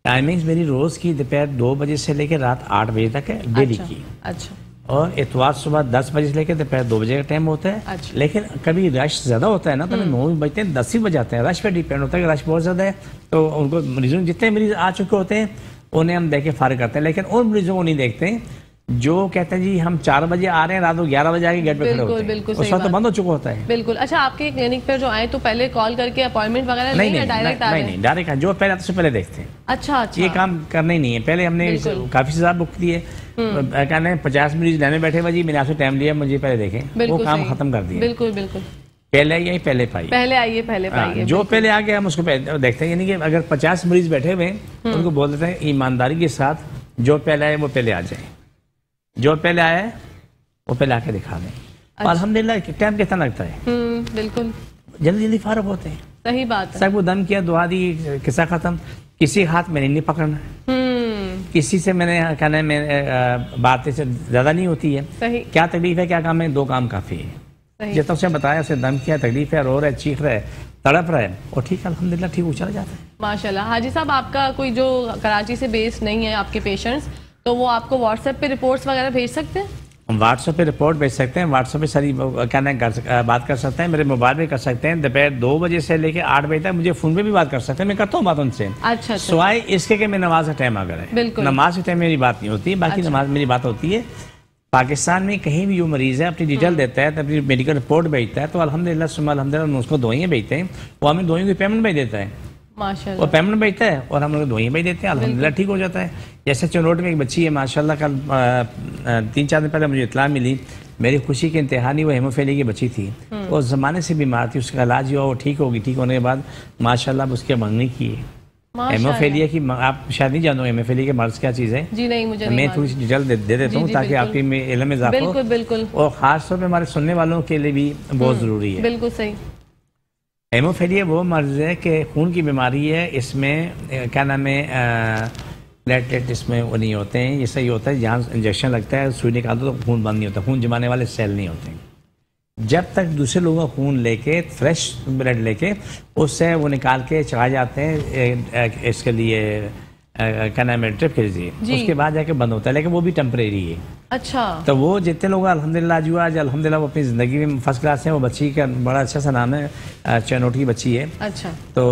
टाइमिंग्स मेरी रोज़ की दोपहर 2 बजे से लेकर रात 8 बजे तक है डेली की। अच्छा। और इतवार सुबह 10 बजे से लेकर दोपहर 2 बजे का टाइम होता है। अच्छा। लेकिन कभी रश ज़्यादा होता है ना, तो 9 बजते हैं, 10 ही बज जाते हैं। रश पे डिपेंड होता है कि रश बहुत ज़्यादा है तो उनको मरीजों जितने मरीज आ चुके होते हैं उन्हें हम देख के फारिग करते हैं। लेकिन उन मरीजों को नहीं देखते जो कहते हैं जी हम 4 बजे आ रहे हैं, रात को 11 बजे आके गेट पे खड़े होते हैं, उस वक्त तो बंद हो चुका होता है। बिल्कुल। अच्छा, आपके क्लिनिक पर जो आए तो पहले कॉल करके अपॉइंटमेंट वगैरह नहीं, डायरेक्ट डायरेक्ट जो पहले आपसे पहले देखते हैं। अच्छा, ये काम करना ही नहीं है। पहले हमने काफी से बुक किए, कहने 50 मरीज लेने बैठे हुए जी, मैंने आपसे टाइम लिया, मुझे पहले देखें, वो काम खत्म कर दिया। बिल्कुल बिल्कुल, पहले आइए पहले पाइए, पहले आइए पहले पाइए, जो पहले आ गया हम उसको देखते हैं। यानी कि अगर 50 मरीज बैठे हुए उनको बोल देते हैं ईमानदारी के साथ जो पहले आए वो पहले आ जाए, जो पहले आया वो पहले आके दिखा दें। अच्छा। अल्हम्दुलिल्लाह टाइम कितना लगता है? बिल्कुल, जल्दी जल्दी फारग होते हैं। सही बात है। सबको दम किया, दुआ दी, किस्सा खत्म। किसी हाथ में नहीं पकड़ना, किसी से मैंने कहना है बातें से ज्यादा नहीं होती है। सही। क्या तकलीफ है, क्या काम है, 2 काम काफी है। जितना उसे बताया, उसे दम किया, तकलीफ है, रो रहा है, चीख रहा है, तड़प रहा है, और ठीक है अल्हम्दुलिल्लाह ठीक हो चला जाता है। माशाल्लाह। हाजी साहब, आपका कोई जो कराची से बेस नहीं है आपके पेशेंट्स, तो वो आपको व्हाट्सएप पे रिपोर्ट्स वगैरह भेज सकते हैं? हम व्हाट्सएप पे रिपोर्ट भेज सकते हैं, व्हाट्सएप पे सारी बात कर सकते हैं, मेरे मोबाइल पे कर सकते हैं। दोपहर 2 बजे से लेकर 8 बजे तक मुझे फोन पे भी बात कर सकते हैं, मैं करता हूँ बात उनसे। अच्छा। सिवाय इसके कि मैं नमाज का टाइम आ गया है, नमाज के टाइम मेरी बात नहीं होती, बाकी नमाज मेरी बात होती है। पाकिस्तान में कहीं भी जो मरीज़ है अपनी डिटेल देता है, तो अपनी मेडिकल रिपोर्ट भेजता है, तो अल्हम्दुलिल्लाह सुम्मा अल्हम्दुलिल्लाह उसको दवाइयाँ भेजते हैं, वो हमें दवाइयों की पेमेंट भेज देता है। माशाल्लाह, वो पेमेंट भेजता है और हम लोग दवाइयाँ भेज देते हैं, अल्हम्दुलिल्लाह ठीक हो जाता है। जैसे चनोट में एक बच्ची है माशाल्लाह, कल 3-4 दिन पहले मुझे इत्तला मिली मेरी खुशी के इंतहा नहीं, वो हेमोफीलिया की बच्ची थी, वो ज़माने से बीमार थी, उसका इलाज हुआ, वो ठीक होगी, ठीक होने के बाद माशाल्लाह उसकी मंगनी की है। हेमोफीलिया की आप शायद नहीं जानते हेमोफीलिया के मर्ज क्या चीज़ है? जी नहीं, मुझे मैं थोड़ी सी डिटेल दे देता हूँ ताकि आपकी इल्म में इजाफा हो। बिल्कुल। और ख़ास तौर पे हमारे सुनने वालों के लिए भी बहुत ज़रूरी है। बिल्कुल सही। हेमोफीलिया वो मर्ज है कि खून की बीमारी है, इसमें क्या नाम है प्लेटलेट इसमें वो नहीं होते हैं। ये सही होता है जहाँ इंजेक्शन लगता है, सुई निकाल दो तो खून बंद नहीं होता, खून जमाने वाले सेल नहीं होते हैं। जब तक दूसरे लोगों का खून लेके फ्रेश ब्लड लेके उससे वो निकाल के चढ़ाए जाते हैं इसके लिए क्या नाम है ट्रिप के लिए, उसके बाद जाके बंद होता है, लेकिन वो भी टेम्परेरी है। अच्छा, तो वो जितने लोग अल्हम्दुलिल्लाह जो आज अल्हम्दुलिल्लाह वो अपनी ज़िंदगी में फर्स्ट क्लास है। वो बच्ची का बड़ा अच्छा सा नाम है, चनोटी की बच्ची है। अच्छा, तो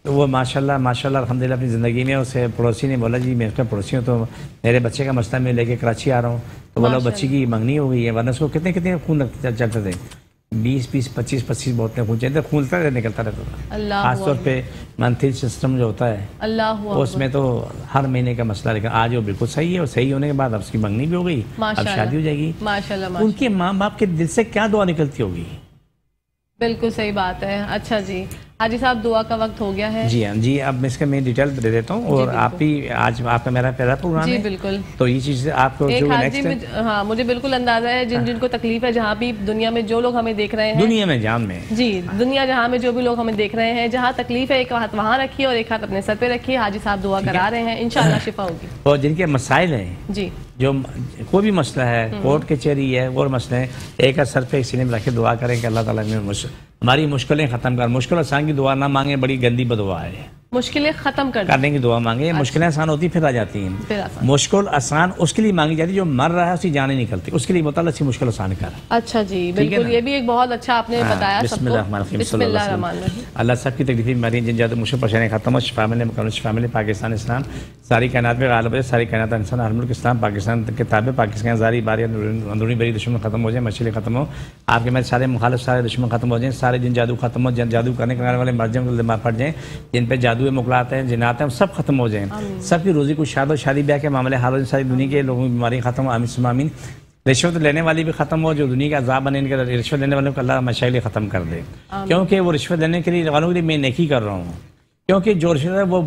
वो माशाल्लाह अल्हम्दुलिल्लाह अपनी ज़िंदगी में उसे पड़ोसी ने बोला जी मैं उसका पड़ोसी हूँ, तो मेरे बच्चे का मसला मैं लेके कराची आ रहा हूँ, तो बोला बच्ची की मंगनी हो गई है, वरना उसको कितने खून चलते थे, 20 25 बोतलें खून चलते, खून निकलता रहता था। खासतौर पे मंथली सिस्टम जो होता है उसमें तो हर महीने का मसला, लेकिन आज वो बिल्कुल सही है, और सही होने के बाद अब उसकी मंगनी भी हो गई, अब शादी हो जाएगी माशाल्लाह। उनके माँ बाप के दिल से क्या दुआ निकलती होगी? बिल्कुल सही बात है। अच्छा जी, हाजी साहब दुआ का वक्त हो गया है। जी हाँ जी, अब इसका मैं डिटेल दे देता हूँ, और आप भी आज आपका मेरा पहला प्रोग्राम है। बिल्कुल, तो ये चीज़ आपको जो नेक्स्ट हाँ मुझे बिल्कुल अंदाजा है जिनको तकलीफ है, जहाँ भी दुनिया में जो लोग हमें देख रहे हैं, दुनिया में जान में जी दुनिया जहाँ में जो भी लोग हमें देख रहे हैं, जहाँ तकलीफ है एक हाथ वहाँ रखिए और एक हाथ अपने सर पे रखिए। हाजी साहब दुआ करा रहे हैं, इंशाल्लाह शिफा होगी। और जिनके मसाइल हैं जी, जो कोई भी मसला है, कोर्ट कचहरी है और मसले हैं, एक हाथ सर पे एक सीने में रख के दुआ करें कि अल्लाह ताला हमारी मुश्किलें ख़त्म कर। मुश्किल आसान की दुआ ना मांगे, बड़ी गंदी बदुआ है। मुश्किलें खत्म करने की दुआ मांगे। अच्छा। मुश्किलें आसान होती फिर आ जाती हैं। मुश्किल आसान उसके लिए मांगी जाती है जो मर रहा है, उसकी जान नहीं निकलती, उसके लिए बोतल अच्छी मुश्किल आसान कर। अच्छा जी, बिल्कुल, ये भी एक बहुत अच्छा आपने बताया सबको। अल्लाह सब की तकलीफें बीमारियां जिन ज़्यादा मुश्किल परेशानी खत्म हो, शिफा मिले, मुकम्मल शिफा मिले। पाकिस्तान इस्लाम सारी कायनात में गालिब है, सारी कायनात इंसान हर मुल्क इस्लाम, पाकिस्तान के ताबे, पाकिस्तान जारी बारी अंदरूनी बरी दुश्मन खत्म हो जाए, मछली खत्म हो, आपके मेरे सारे मुखालिफ सारे दुश्मन खत्म हो जाए, सारे जिन जादू खत्म हो, जादू करने वाले मर जाए, दिमाग फट जाए, जिन पे जादू मुकलाते हैं जिनाते हैं सब खत्म हो जाए, सबकी रोजी को शादी ब्याह के मामले हाल हो, सारी दुनिया के लोगों की बीमारी खत्म हो, आमीन आमीन। रिश्वत लेने वाली भी खत्म हो, जो दुनिया का अज़ाब बने इनके रिश्वत लेने वालों को अल्लाह मशाइल ख़त्म कर दे, क्योंकि वो रिश्वत देने के लिए वालों के लिए मैं नेकी कर रहा हूँ, क्योंकि जो रिश्वत है वो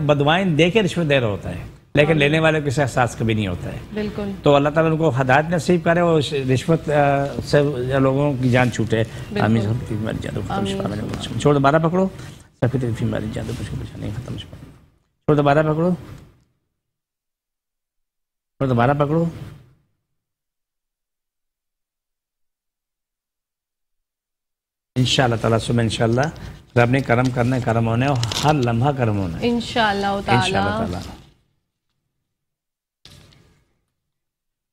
बदवाएं दे के रिश्वत दे रहा होता है, लेकिन लेने वाले को एहसास कभी नहीं होता है। बिल्कुल, तो अल्लाह ताला उनको हिदायत नसीब करे और रिश्वत से लोगों की जान छूटे। आमीन। छोड़ दोबारा पकड़ो, सबकी तकलीफ बीमारी जादू कुछ परेशानी खत्म। छोड़ दोबारा पकड़ो, छोड़ दोबारा पकड़ो। इंशाअल्लाह ताला सुबह इंशाअल्लाह रब ने करम करना है, करम होना है, और हर लम्हा करम होना है इंशाअल्लाह ताला।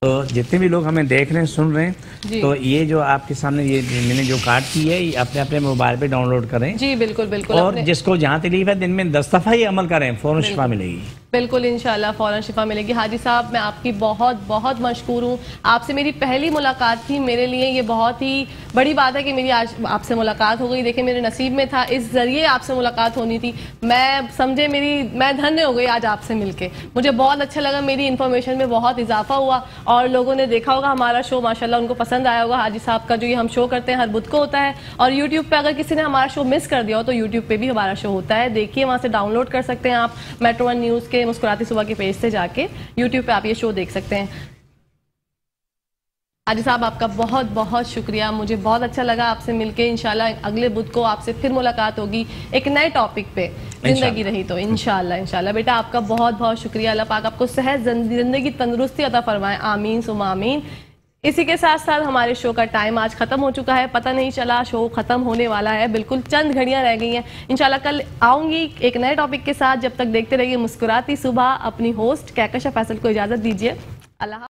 तो जितने भी लोग हमें देख रहे हैं, सुन रहे हैं, तो ये जो आपके सामने ये मैंने जो कार्ड की है, ये अपने अपने मोबाइल पे डाउनलोड करें। जी बिल्कुल। और जिसको जहाँ तकलीफ है दिन में 10 दफ़ा ये अमल करें, फौरन शिफा मिलेगी। बिल्कुल इंशाल्लाह फौरन शिफा मिलेगी। हाजी साहब मैं आपकी बहुत बहुत मशकूर हूँ, आपसे मेरी पहली मुलाकात थी, मेरे लिए ये बहुत ही बड़ी बात है कि मेरी आज आपसे मुलाकात हो गई। देखिए मेरे नसीब में था, इस जरिए आपसे मुलाकात होनी थी, मैं समझे मैं धन्य हो गई आज आपसे मिलके। मुझे बहुत अच्छा लगा, मेरी इन्फॉर्मेशन में बहुत इजाफा हुआ, और लोगों ने देखा होगा हमारा शो, माशाल्लाह उनको पसंद आया होगा। हाजी साहब का जो ये हम शो करते हैं हर बुध को होता है, और यूट्यूब पे अगर किसी ने हमारा शो मिस कर दिया हो तो यूट्यूब पे भी हमारा शो होता है, देखिए वहाँ से डाउनलोड कर सकते हैं आप, मेट्रो 1 न्यूज़ के मुस्कुराती सुबह के पेज से जाके यूट्यूब पे आप ये शो देख सकते हैं। हाजी साहब आपका बहुत बहुत शुक्रिया, मुझे बहुत अच्छा लगा आपसे मिलके। इंशाल्लाह अगले बुध को आपसे फिर मुलाकात होगी एक नए टॉपिक पे, जिंदगी रही तो इंशाल्लाह। बेटा आपका बहुत बहुत शुक्रिया, अल्लाह पाक आपको सेहत जिंदगी तंदुरुस्ती अता फरमाए, आमीन सुमा आमीन। इसी के साथ साथ हमारे शो का टाइम आज खत्म हो चुका है, पता नहीं चला शो खत्म होने वाला है, बिल्कुल चंद घड़ियां रह गई हैं। इंशाल्लाह कल आऊंगी एक नए टॉपिक के साथ, जब तक देखते रहिए मुस्कुराती सुबह। अपनी होस्ट कहकशा फैसल को इजाजत दीजिए, अल्लाह।